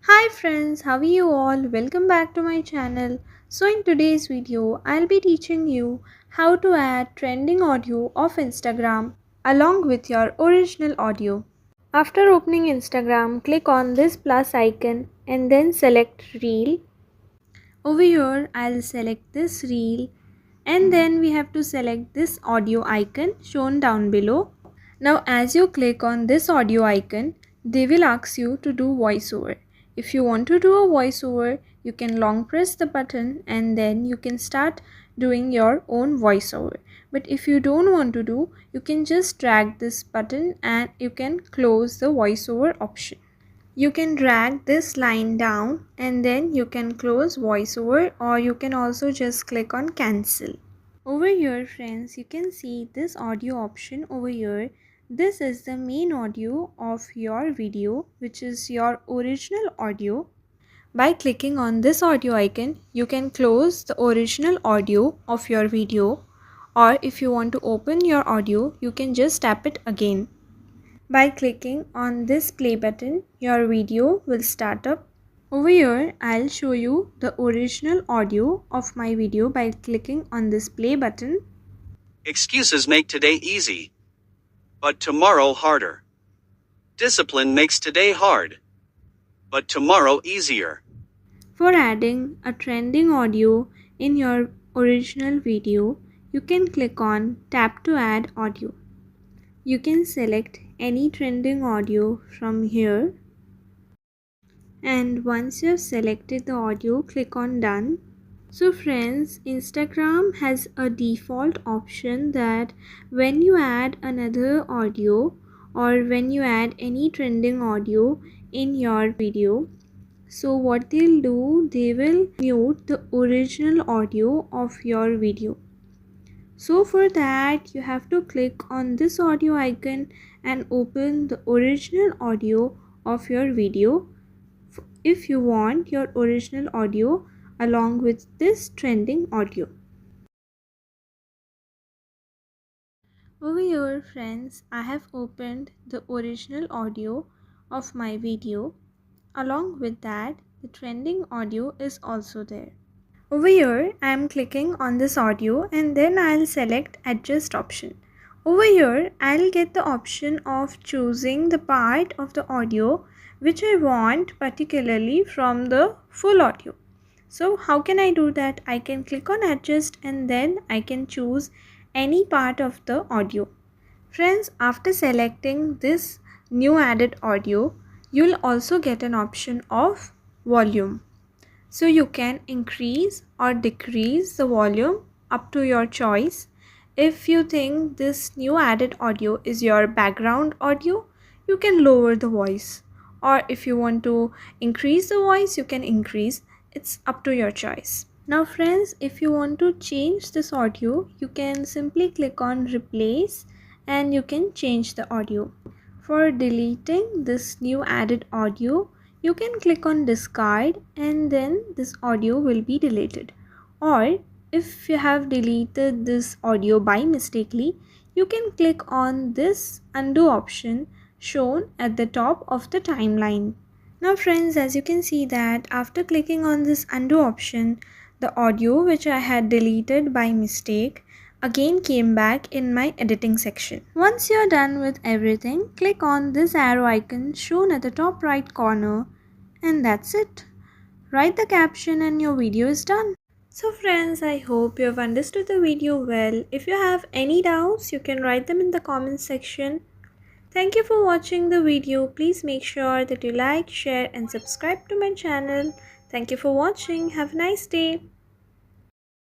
Hi friends, how are you all? Welcome back to my channel. So in today's video, I'll be teaching you how to add trending audio of Instagram along with your original audio. After opening Instagram, click on this plus icon and then select Reel. Over here, I'll select this Reel and then we have to select this audio icon shown down below. Now as you click on this audio icon, they will ask you to do voiceover. If you want to do a voiceover, you can long press the button and then you can start doing your own voiceover. But if you don't want to do, you can just drag this button and you can close the voiceover option. You can drag this line down and then you can close voiceover, or you can also just click on cancel. Over here friends, you can see this audio option over here. This is the main audio of your video, which is your original audio. By clicking on this audio icon, you can close the original audio of your video, or if you want to open your audio, you can just tap it again. By clicking on this play button, your video will start up. Over here, I'll show you the original audio of my video by clicking on this play button. Excuses make today easy, but tomorrow harder. Discipline makes today hard, but tomorrow easier. For adding a trending audio in your original video, you can click on Tap to add audio. You can select any trending audio from here. And once you have selected the audio, click on done. So friends, Instagram has a default option that when you add another audio or when you add any trending audio in your video, so what they'll do, they will mute the original audio of your video. So for that, you have to click on this audio icon and open the original audio of your video if you want your original audio along with this trending audio. Over here friends, I have opened the original audio of my video. Along with that, the trending audio is also there. Over here, I am clicking on this audio and then I'll select adjust option. Over here, I'll get the option of choosing the part of the audio which I want particularly from the full audio. So how can I do that? I can click on adjust and then I can choose any part of the audio. Friends, after selecting this new added audio, you'll also get an option of volume. So you can increase or decrease the volume up to your choice. If you think this new added audio is your background audio, you can lower the voice. Or if you want to increase the voice, you can increase. It's up to your choice. Now friends, if you want to change this audio, you can simply click on replace and you can change the audio. For deleting this new added audio, you can click on discard and then this audio will be deleted. Or if you have deleted this audio by mistakenly, you can click on this undo option shown at the top of the timeline. Now friends, as you can see that after clicking on this undo option, the audio which I had deleted by mistake again came back in my editing section. Once you're done with everything, click on this arrow icon shown at the top right corner, and that's it. Write the caption and your video is done. So friends, I hope you have understood the video well. If you have any doubts, you can write them in the comments section. Thank you for watching the video. Please make sure that you like, share and subscribe to my channel. Thank you for watching. Have a nice day.